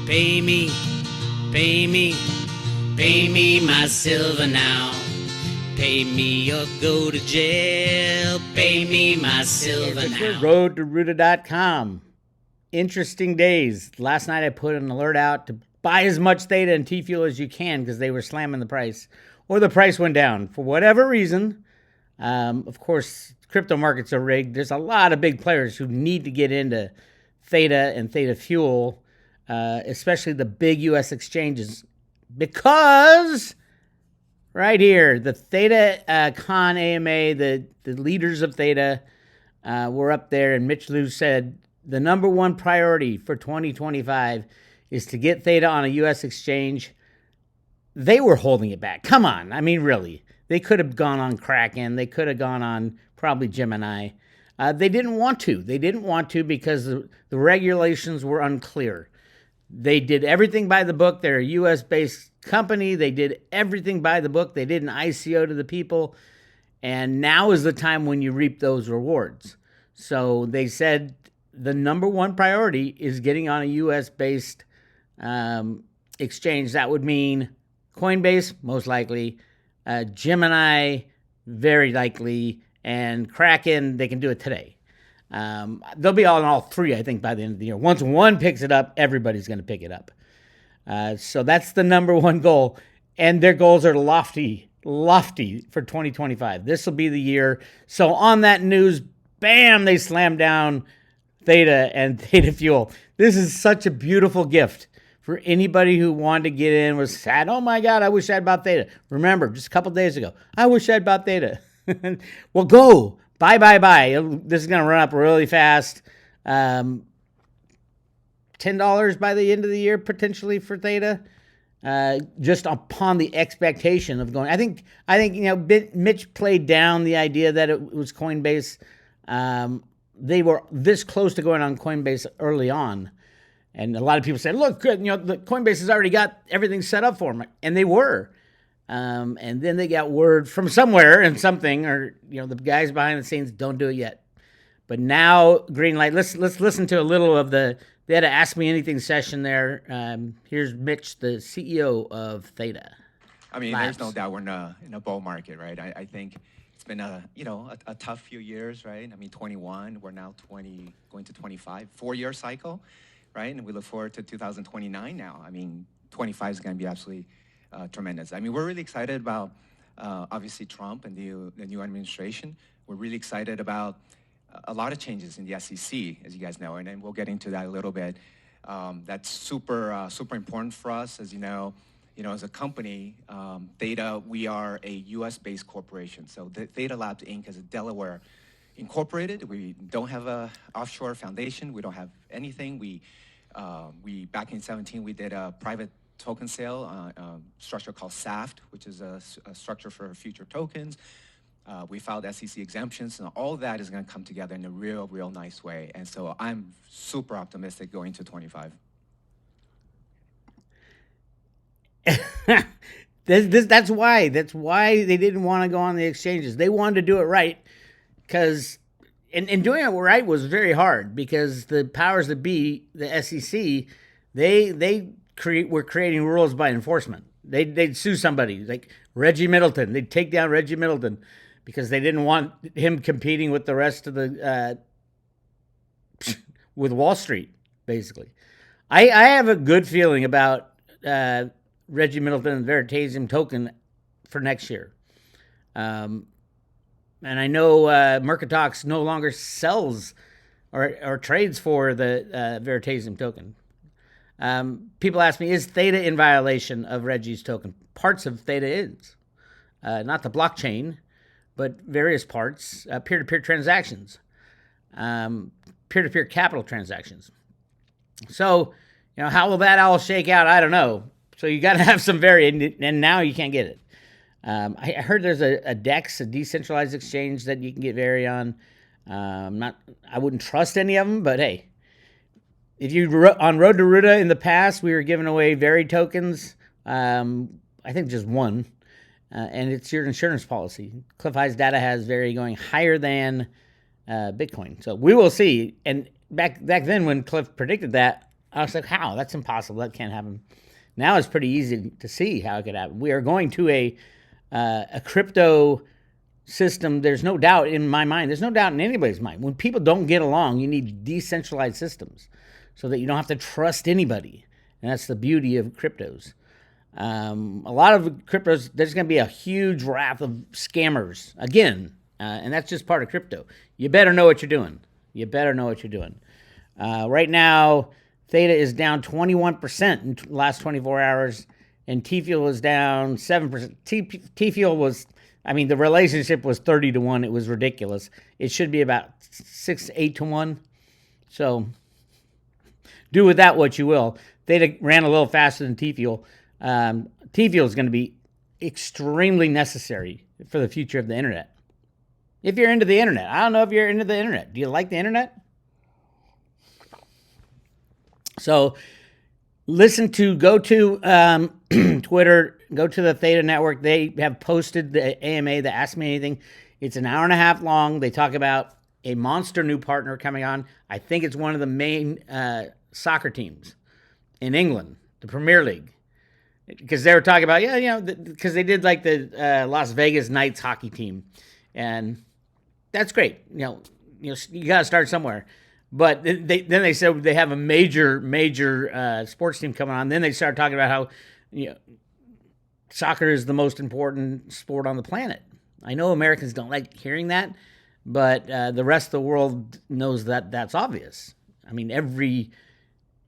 Pay me, pay me, pay me my silver now. Pay me or go to jail. Pay me my silver now. RoadToRuta.com. Interesting days. Last night I put an alert out to buy as much Theta and TFuel as you can because they were slamming the price, or the price went down for whatever reason. Of course, crypto markets are rigged. There's a lot of big players who need to get into Theta and Theta Fuel, especially the big U.S. exchanges, because right here, the Theta Con AMA, the leaders of Theta were up there, and Mitch Liu said the number one priority for 2025 is to get Theta on a U.S. exchange. They were holding it back. Come on. I mean, really. They could have gone on Kraken. They could have gone on probably Gemini. They didn't want to. They didn't want to because the regulations were unclear. They did everything by the book. They're a U.S.-based company. They did everything by the book. They did an ICO to the people. And now is the time when you reap those rewards. So they said the number one priority is getting on a U.S.-based exchange. That would mean Coinbase, most likely, Gemini, very likely, and Kraken. They can do it today. They'll be on all three, I think, by the end of the year. Once one picks it up, everybody's going to pick it up. So that's the number one goal. And their goals are lofty for 2025. This will be the year. So on that news, bam, they slammed down Theta and Theta Fuel. This is such a beautiful gift for anybody who wanted to get in, was sad. Oh my God, I wish I'd bought Theta. Remember, just a couple days ago, I wish I'd bought Theta. Well, go. Buy. This is going to run up really fast. $10 by the end of the year, potentially, for Theta. Just upon the expectation of going. I think Mitch played down the idea that it was Coinbase. They were this close to going on Coinbase early on. And a lot of people said, look, the Coinbase has already got everything set up for them. And they were. And then they got word from somewhere and something, or, the guys behind the scenes, don't do it yet. But now, green light. Let's listen to a little of they had a Ask Me Anything session there. Here's Mitch, the CEO of Theta. I mean, Labs. There's no doubt we're in a bull market, right? I think it's been a tough few years, right? I mean, 21, we're now 20, going to 25, 4-year cycle, right? And we look forward to 2029 now. I mean, 25 is going to be absolutely tremendous. I mean, we're really excited about, obviously, Trump and the new administration. We're really excited about a lot of changes in the SEC, as you guys know, and we'll get into that a little bit. That's super important for us, as you know, as a company, Theta, we are a U.S.-based corporation. So the Theta Labs, Inc. is a Delaware incorporated. We don't have a offshore foundation. We don't have anything. We back in 2017, we did a private token sale structure called SAFT, which is a structure for future tokens. We filed SEC exemptions, and all that is going to come together in a real nice way. And so I'm super optimistic going to 25. That's why they didn't want to go on the exchanges. They wanted to do it right, because and doing it right was very hard, because the powers that be, the SEC, were creating rules by enforcement. They'd sue somebody like Reggie Middleton. They'd take down Reggie Middleton because they didn't want him competing with the rest of the with Wall Street, basically. I have a good feeling about Reggie Middleton and Veritasium token for next year. And I know Mercatox no longer sells or trades for the Veritasium token. People ask me, is Theta in violation of Reggie's token? Parts of Theta is. Not the blockchain, but various parts, peer-to-peer transactions, peer-to-peer capital transactions. So, how will that all shake out? I don't know. So you got to have some and now you can't get it. I heard there's a DEX, a decentralized exchange, that you can get Veri on. I wouldn't trust any of them, but hey, if you on Road to Ruta in the past, we were giving away Veri tokens. I think just one, and it's your insurance policy. Cliff High's data has Veri going higher than Bitcoin, so we will see. And back then when Cliff predicted that, I was like, how? That's impossible. That can't happen. Now it's pretty easy to see how it could happen. We are going to a crypto system. There's no doubt in my mind. There's no doubt in anybody's mind. When people don't get along, you need decentralized systems so that you don't have to trust anybody. And that's the beauty of cryptos. A lot of cryptos, there's going to be a huge wrath of scammers again. And that's just part of crypto. You better know what you're doing. Right now, Theta is down 21% in the last 24 hours, and TFuel is down 7%. TFuel was, the relationship was 30-1. It was ridiculous. It should be about 8-1. So do with that what you will. Theta ran a little faster than TFuel. TFuel is going to be extremely necessary for the future of the internet. If you're into the internet. I don't know if you're into the internet. Do you like the internet? So go to Twitter, go to the Theta Network. They have posted the AMA, the Ask Me Anything. It's an hour and a half long. They talk about a monster new partner coming on. I think it's one of the main soccer teams in England, the Premier League. Because they were talking about, because they did like the Las Vegas Knights hockey team. And that's great. You got to start somewhere. But then they said they have a major sports team coming on. Then they started talking about how soccer is the most important sport on the planet. I know Americans don't like hearing that, but the rest of the world knows that that's obvious.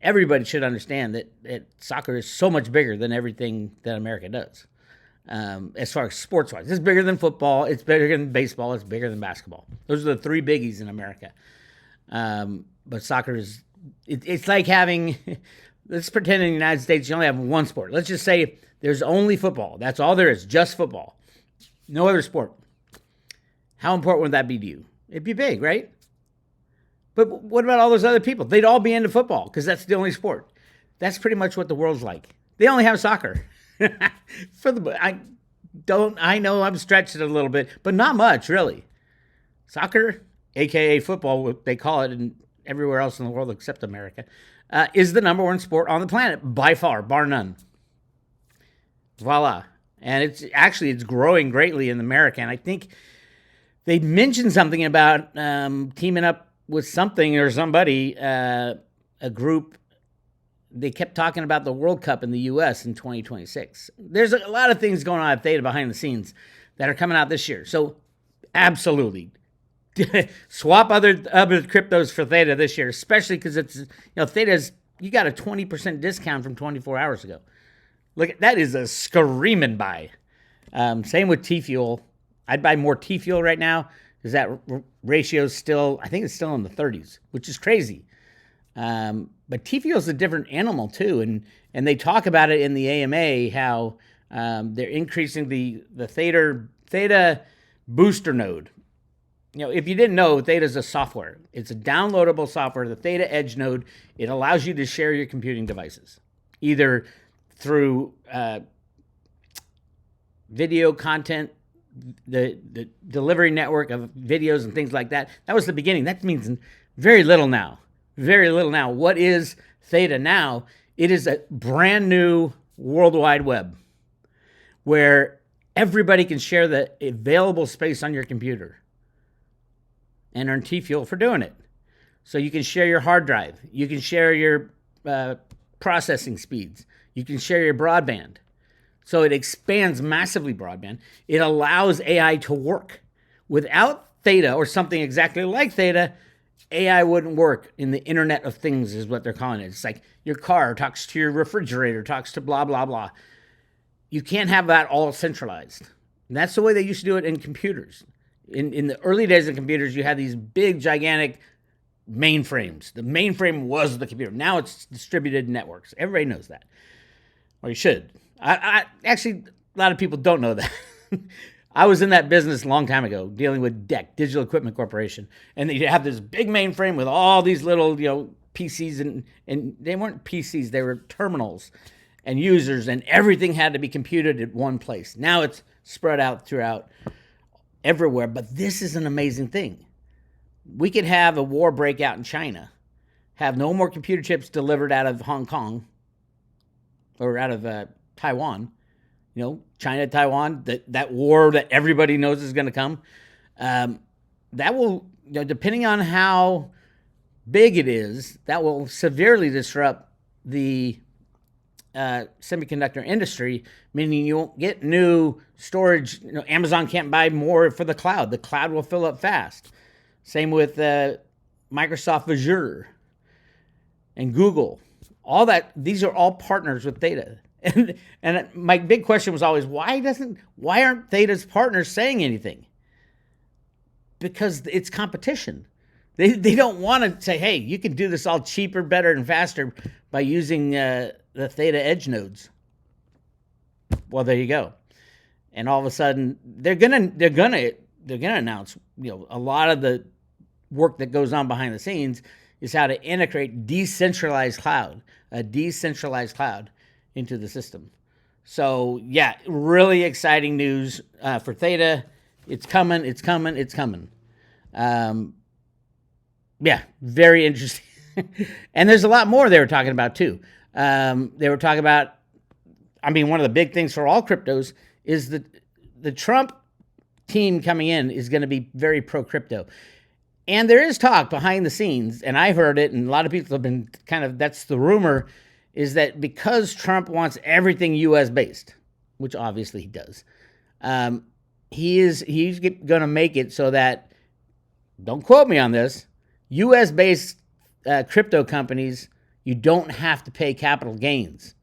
Everybody should understand that soccer is so much bigger than everything that America does. As far as sports-wise, it's bigger than football. It's bigger than baseball. It's bigger than basketball. Those are the three biggies in America. But soccer is, it's like having, let's pretend in the United States you only have one sport. Let's just say there's only football. That's all there is, just football. No other sport. How important would that be to you? It'd be big, right? But what about all those other people? They'd all be into football because that's the only sport. That's pretty much what the world's like. They only have soccer. I know I'm stretched it a little bit, but not much, really. Soccer, aka football, what they call it in everywhere else in the world except America, is the number one sport on the planet by far, bar none. Voila. And it's growing greatly in America. And I think they mentioned something about teaming up with something or somebody, a group. They kept talking about the World Cup in the U.S. in 2026. There's a lot of things going on at Theta behind the scenes that are coming out this year. So absolutely. Swap other cryptos for Theta this year, especially because it's, Theta's, you got a 20% discount from 24 hours ago. Look, that is a screaming buy. Same with TFuel. I'd buy more TFuel right now because that ratio is still, I think it's still in the 30s, which is crazy. But TFuel is a different animal too, and they talk about it in the AMA how they're increasing the Theta booster node. If you didn't know, Theta is a software. It's a downloadable software, the Theta Edge node. It allows you to share your computing devices, either through video content, the delivery network of videos and things like that. That was the beginning. That means very little now. Very little now. What is Theta now? It is a brand new World Wide Web where everybody can share the available space on your computer and earn TFuel for doing it. So you can share your hard drive. You can share your processing speeds. You can share your broadband. So it expands massively broadband. It allows AI to work. Without Theta or something exactly like Theta, AI wouldn't work in the Internet of Things is what they're calling it. It's like your car talks to your refrigerator, talks to blah, blah, blah. You can't have that all centralized. And that's the way they used to do it in computers. In the early days of computers, you had these big, gigantic mainframes. The mainframe was the computer. Now it's distributed networks. Everybody knows that. Or you should. I actually, a lot of people don't know that. I was in that business a long time ago, dealing with DEC, Digital Equipment Corporation, and you have this big mainframe with all these little, PCs, and they weren't PCs, they were terminals and users, and everything had to be computed at one place. Now it's spread out throughout everywhere, but this is an amazing thing. We could have a war break out in China, have no more computer chips delivered out of Hong Kong or out of Taiwan. China, Taiwan, that war that everybody knows is going to come. That will, depending on how big it is, that will severely disrupt the semiconductor industry, meaning you won't get new storage. Amazon can't buy more for the cloud. The cloud will fill up fast. Same with Microsoft Azure and Google. All that, these are all partners with Theta. And my big question was always, why aren't Theta's partners saying anything? Because it's competition. They don't want to say, hey, you can do this all cheaper, better, and faster by using the Theta edge nodes. Well, there you go. And all of a sudden, they're gonna announce, a lot of the work that goes on behind the scenes is how to integrate a decentralized cloud into the system. So yeah, really exciting news for Theta. It's coming. Yeah, very interesting. And there's a lot more they were talking about too. They were talking about, one of the big things for all cryptos is that the Trump team coming in is going to be very pro-crypto. And there is talk behind the scenes, and I've heard it, and a lot of people have been that's the rumor, is that because Trump wants everything U.S.-based, which obviously he does, he's going to make it so that, don't quote me on this, U.S.-based crypto companies, you don't have to pay capital gains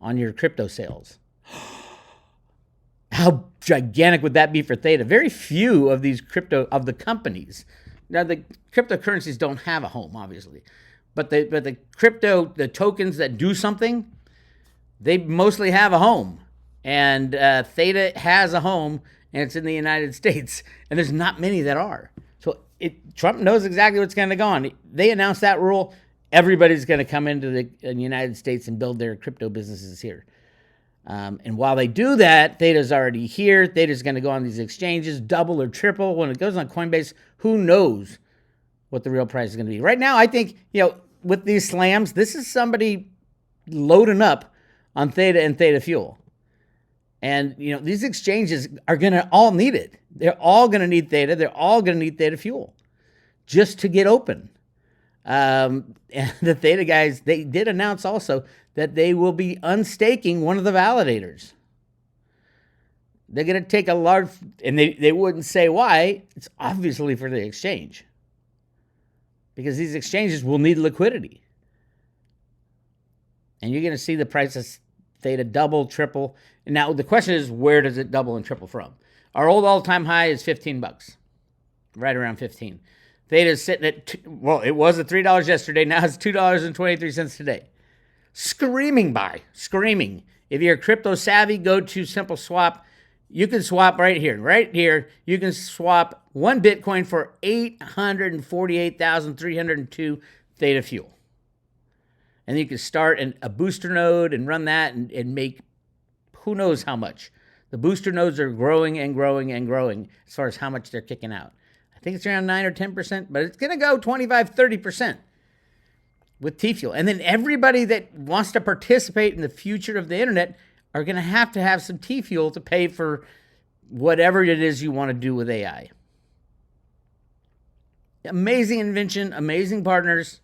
on your crypto sales. How gigantic would that be for Theta? Very few of these of the companies. Now, the cryptocurrencies don't have a home, obviously. But the tokens that do something, they mostly have a home. And Theta has a home, and it's in the United States. And there's not many that are. So Trump knows exactly what's going to go on. They announced that rule. Everybody's going to come into the United States and build their crypto businesses here. And while they do that, Theta's already here. Theta's going to go on these exchanges, double or triple. When it goes on Coinbase, who knows what the real price is going to be. Right now, I think, with these slams, this is somebody loading up on Theta and ThetaFuel. And, these exchanges are going to all need it. They're all going to need Theta. They're all going to need ThetaFuel just to get open. And the Theta guys, they did announce also that they will be unstaking one of the validators. They're going to take a large, and they wouldn't say why. It's obviously for the exchange. Because these exchanges will need liquidity. And you're going to see the price of Theta double, triple. And now the question is, where does it double and triple from? Our old all-time high is $15, right around 15. Theta is sitting at, it was at $3 yesterday. Now it's $2.23 today. Screaming. If you're crypto savvy, go to Simple Swap. You can swap right here. You can swap one Bitcoin for 848,302 ThetaFuel. And you can start a booster node and run that and make who knows how much. The booster nodes are growing and growing and growing as far as how much they're kicking out. I think it's around 9 or 10%, but it's going to go 25, 30% with TFuel. And then everybody that wants to participate in the future of the internet are going to have some TFuel to pay for whatever it is you want to do with AI. Amazing invention, amazing partners,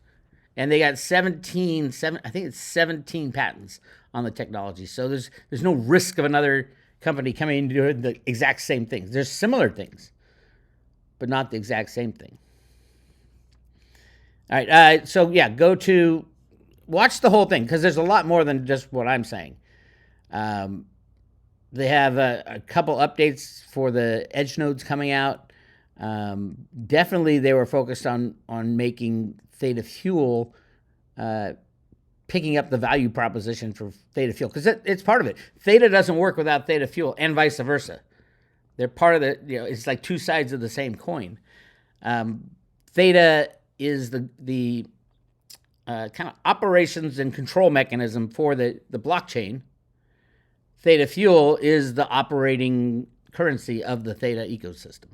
and they got 17 patents on the technology. So there's no risk of another company coming in doing the exact same things. There's similar things, but not the exact same thing. All right, so yeah, watch the whole thing, because there's a lot more than just what I'm saying. They have a couple updates for the edge nodes coming out. Definitely they were focused on making ThetaFuel, picking up the value proposition for ThetaFuel, because it's part of it. Theta doesn't work without ThetaFuel, and vice versa. They're part of it's like two sides of the same coin. Theta is the kind of operations and control mechanism for the blockchain. ThetaFuel is the operating currency of the Theta ecosystem.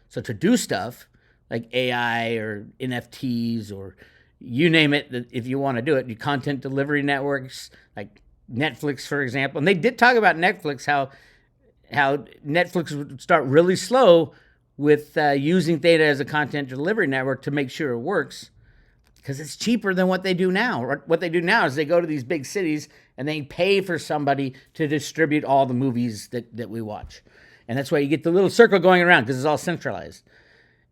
So to do stuff, like AI or NFTs or you name it, if you want to do it. Your content delivery networks like Netflix, for example. And they did talk about Netflix, how Netflix would start really slow with using Theta as a content delivery network to make sure it works, because it's cheaper than what they do now. What they do now is they go to these big cities and they pay for somebody to distribute all the movies that we watch. And that's why you get the little circle going around, because it's all centralized.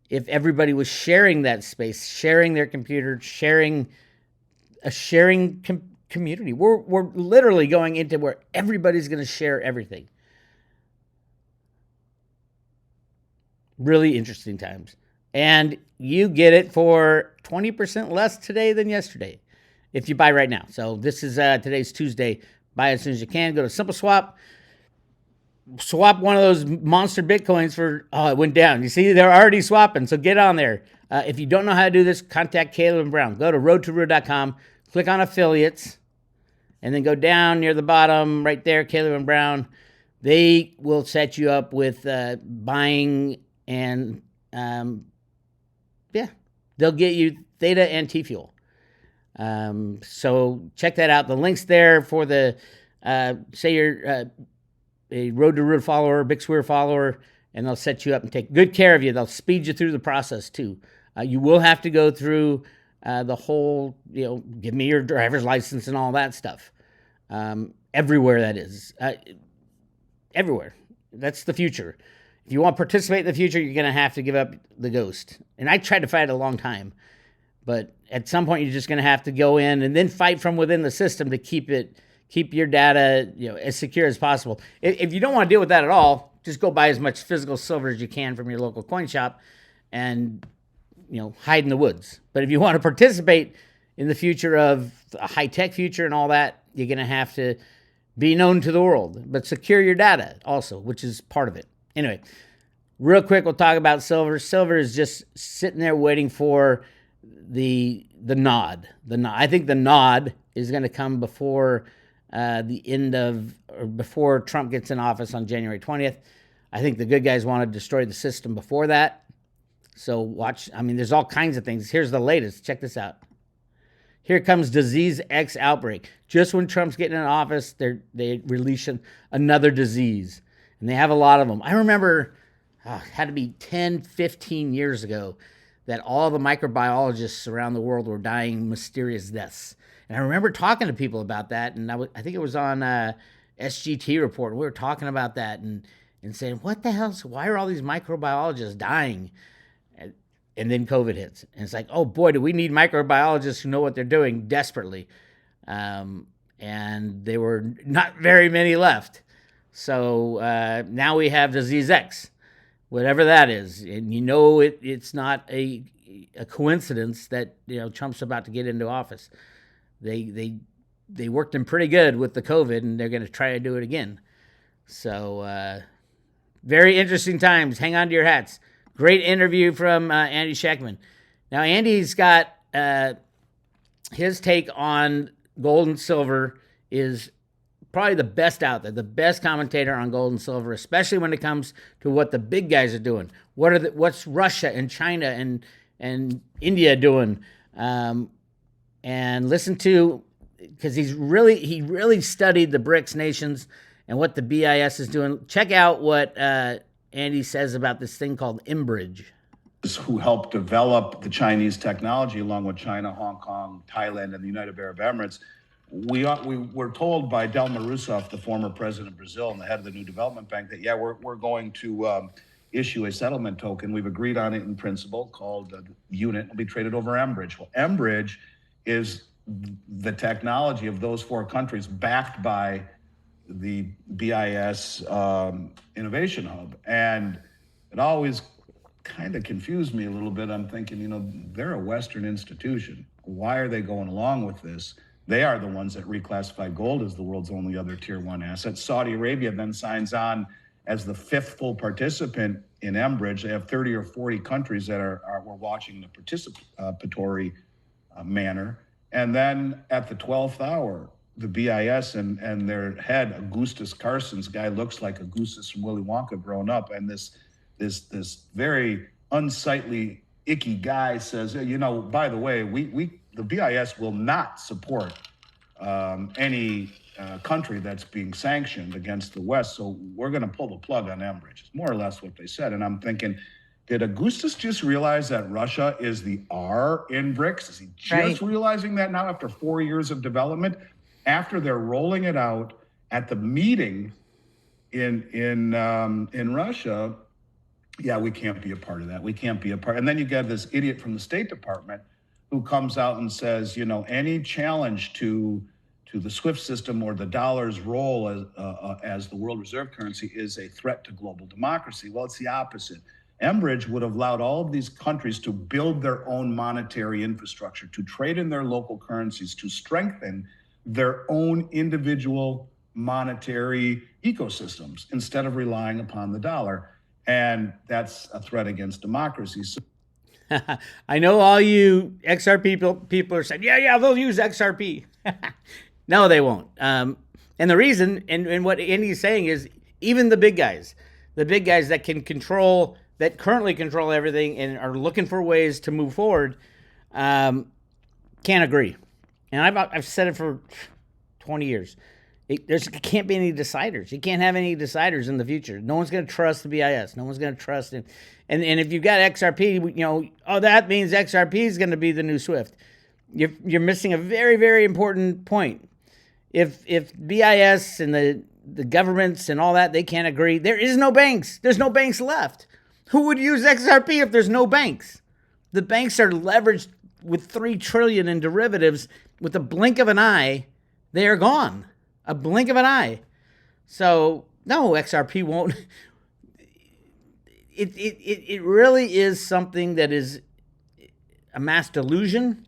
If everybody was sharing that space, sharing their computer, sharing community, we're literally going into where everybody's going to share everything. Really interesting times. And you get it for 20% less today than yesterday if you buy right now. So this is today's Tuesday. Buy as soon as you can. Go to Simple Swap. Swap one of those monster Bitcoins for, it went down. You see, they're already swapping, so get on there. If you don't know how to do this, contact Caleb and Brown. Go to roadtoroot.com, click on affiliates, and then go down near the bottom right there, Caleb and Brown. They will set you up with buying and, they'll get you Theta and TFuel. So check that out. The link's there for the, say you're a Road to Root follower, Bix Weir follower, and they'll set you up and take good care of you. They'll speed you through the process too. You will have to go through the whole, give me your driver's license and all that stuff. Everywhere that is. Everywhere. That's the future. If you want to participate in the future, you're going to have to give up the ghost. And I tried to fight it a long time. But at some point, you're just going to have to go in and then fight from within the system to keep your data, as secure as possible. If you don't want to deal with that at all, just go buy as much physical silver as you can from your local coin shop and, hide in the woods. But if you want to participate in the future of a high-tech future and all that, you're going to have to be known to the world, but secure your data also, which is part of it. Anyway, real quick, we'll talk about silver. Silver is just sitting there waiting for the nod. I think the nod is going to come before the end of, or before Trump gets in office on January 20th. I think the good guys want to destroy the system before that. So watch. There's all kinds of things. Here's the latest. Check this out. Here comes disease X outbreak. Just when Trump's getting in office, they release another disease. And they have a lot of them. I remember, it had to be 10, 15 years ago, that all the microbiologists around the world were dying mysterious deaths. And I remember talking to people about that, and I think it was on SGT Report. We were talking about that and saying, what the hell? Why are all these microbiologists dying? And then COVID hits. And it's like, oh boy, do we need microbiologists who know what they're doing desperately. And there were not very many left. So now we have disease X, whatever that is. And it's not a coincidence that Trump's about to get into office. They worked him pretty good with the COVID, and they're going to try to do it again. So very interesting times. Hang on to your hats. Great interview from Andy Schectman. Now, Andy's got his take on gold and silver is probably the best out there, the best commentator on gold and silver, especially when it comes to what the big guys are doing. What's Russia and China and India doing? And listen to, because he really studied the BRICS nations and what the BIS is doing. Check out what Andy says about this thing called Enbridge. Who helped develop the Chinese technology along with China, Hong Kong, Thailand, and the United Arab Emirates. We were told by Dilma Rousseff, the former president of Brazil and the head of the New Development Bank, that we're going to issue a settlement token. We've agreed on it in principle, called UNIT. It'll be traded over Enbridge. Well, Enbridge is the technology of those four countries backed by the BIS Innovation Hub. And it always kind of confused me a little bit. I'm thinking, they're a Western institution. Why are they going along with this? They are the ones that reclassify gold as the world's only other tier one asset. Saudi Arabia then signs on as the fifth full participant in Enbridge. They have 30 or 40 countries that we're watching the participatory manner. And then at the 12th hour, the BIS and their head, Augustus Carson's guy, looks like Augustus from Willy Wonka grown up, and this very unsightly icky guy says, by the way, the BIS will not support any country that's being sanctioned against the West, so we're going to pull the plug on Enbridge. It's more or less what they said. And I'm thinking, did Augustus just realize that Russia is the R in BRICS? Is he just realizing that now after 4 years of development? After they're rolling it out at the meeting in Russia, yeah, we can't be a part of that. We can't be a part. And then you get this idiot from the State Department who comes out and says, any challenge to the SWIFT system or the dollar's role as the world reserve currency is a threat to global democracy. Well, it's the opposite. Enbridge would have allowed all of these countries to build their own monetary infrastructure, to trade in their local currencies, to strengthen their own individual monetary ecosystems instead of relying upon the dollar. And that's a threat against democracy. So I know all you XRP people are saying, yeah, they'll use XRP. No, they won't. And the reason, and what Andy's saying is, even the big guys that currently control everything and are looking for ways to move forward, can't agree. And I've said it for 20 years. There can't be any deciders. You can't have any deciders in the future. No one's going to trust the BIS. No one's going to trust it. And if you've got XRP, that means XRP is going to be the new SWIFT. You're missing a very, very important point. If BIS and the governments and all that, they can't agree, there is no banks. There's no banks left. Who would use XRP if there's no banks? The banks are leveraged with $3 trillion in derivatives. With a blink of an eye, they are gone. A blink of an eye. So no, XRP won't. It really is something that is a mass delusion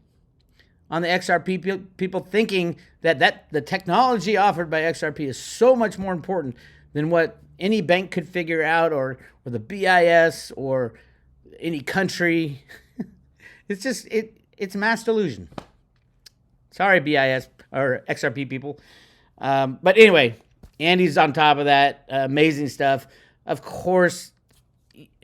on the XRP people, thinking that the technology offered by XRP is so much more important than what any bank could figure out, or the BIS or any country. It's just it's mass delusion. Sorry, BIS or XRP people. But anyway, Andy's on top of that. Amazing stuff. Of course,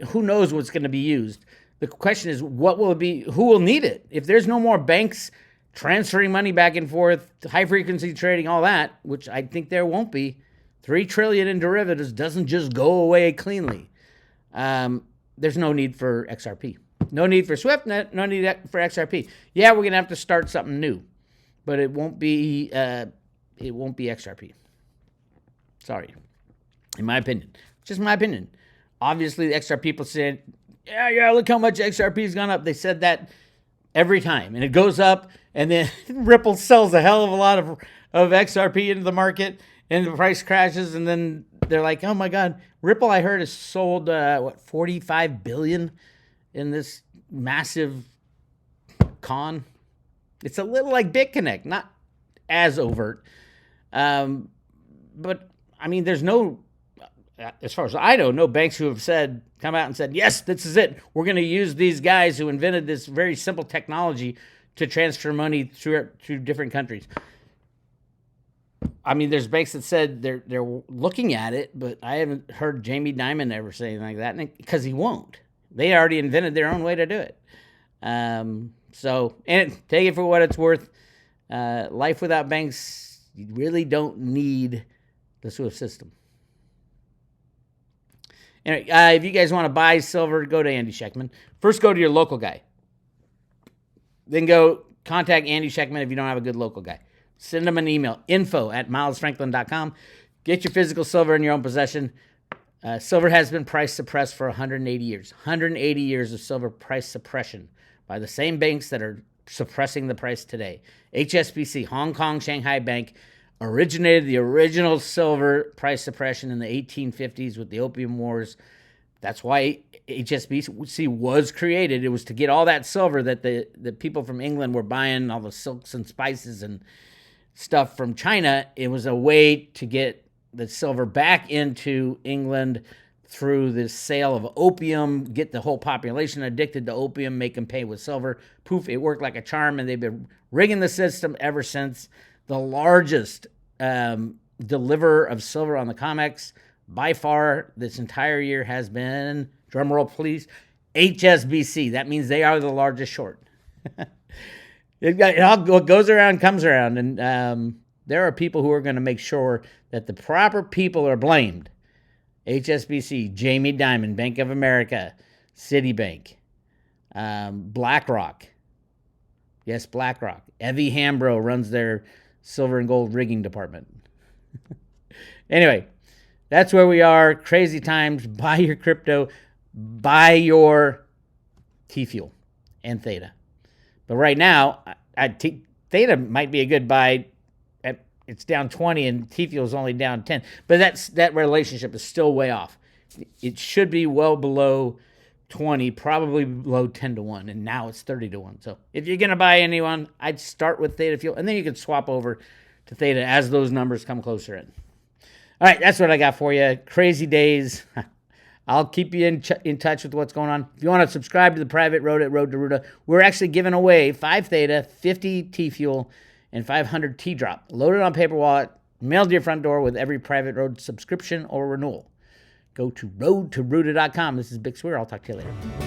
who knows what's going to be used? The question is, what will it be? Who will need it? If there's no more banks transferring money back and forth, high frequency trading, all that, which I think there won't be, $3 trillion in derivatives doesn't just go away cleanly. There's no need for XRP. No need for SWIFT, no need for XRP. Yeah, we're going to have to start something new, but it won't be XRP. Sorry. In my opinion. Just my opinion. Obviously, the XRP people said, yeah, look how much XRP has gone up. They said that every time. And it goes up, and then Ripple sells a hell of a lot of XRP into the market, and the price crashes, and then they're like, oh my God. Ripple, I heard, has sold, $45 billion in this massive con. It's a little like BitConnect, not as overt. But, I mean, there's no, as far as I know, no banks who have come out and said, yes, this is it. We're going to use these guys who invented this very simple technology to transfer money through different countries. I mean, there's banks that said they're looking at it, but I haven't heard Jamie Dimon ever say anything like that, because he won't. They already invented their own way to do it. So, and take it for what it's worth. Life without banks, you really don't need the SWIFT system. Anyway, if you guys want to buy silver, go to Andy Schectman. First, go to your local guy. Then go contact Andy Schectman if you don't have a good local guy. Send them an email, info@milesfranklin.com. Get your physical silver in your own possession. Silver has been price suppressed for 180 years. 180 years of silver price suppression by the same banks that are suppressing the price today. HSBC, Hong Kong Shanghai Bank, originated the original silver price suppression in the 1850s with the Opium Wars. That's why HSBC was created. It was to get all that silver that the people from England were buying, all the silks and spices and stuff from China. It was a way to get the silver back into England through the sale of opium, get the whole population addicted to opium, make them pay with silver. Poof, it worked like a charm, and they've been rigging the system ever since. The largest deliverer of silver on the COMEX by far this entire year has been, drumroll please, HSBC. That means they are the largest short. It all what goes around comes around, and there are people who are going to make sure that the proper people are blamed. HSBC, Jamie Dimon, Bank of America, Citibank, BlackRock. Yes, BlackRock. Evie Hambro runs their silver and gold rigging department. Anyway, that's where we are. Crazy times. Buy your crypto. Buy your TFuel and Theta. But right now, Theta might be a good buy. It's down 20 and TFuel is only down 10. But that relationship is still way off. It should be well below 20, probably below 10 to 1, and now it's 30 to 1. So if you're going to buy anyone, I'd start with Theta Fuel, and then you can swap over to Theta as those numbers come closer in. All right, that's what I got for you. Crazy days. I'll keep you in touch with what's going on. If you want to subscribe to the private road at Road to Ruta, we're actually giving away 5 Theta, 50 TFuel, and 500 T-Drop. Loaded on paper wallet, mailed to your front door with every private road subscription or renewal. Go to roadtoruta.com. This is Bix Weir. I'll talk to you later.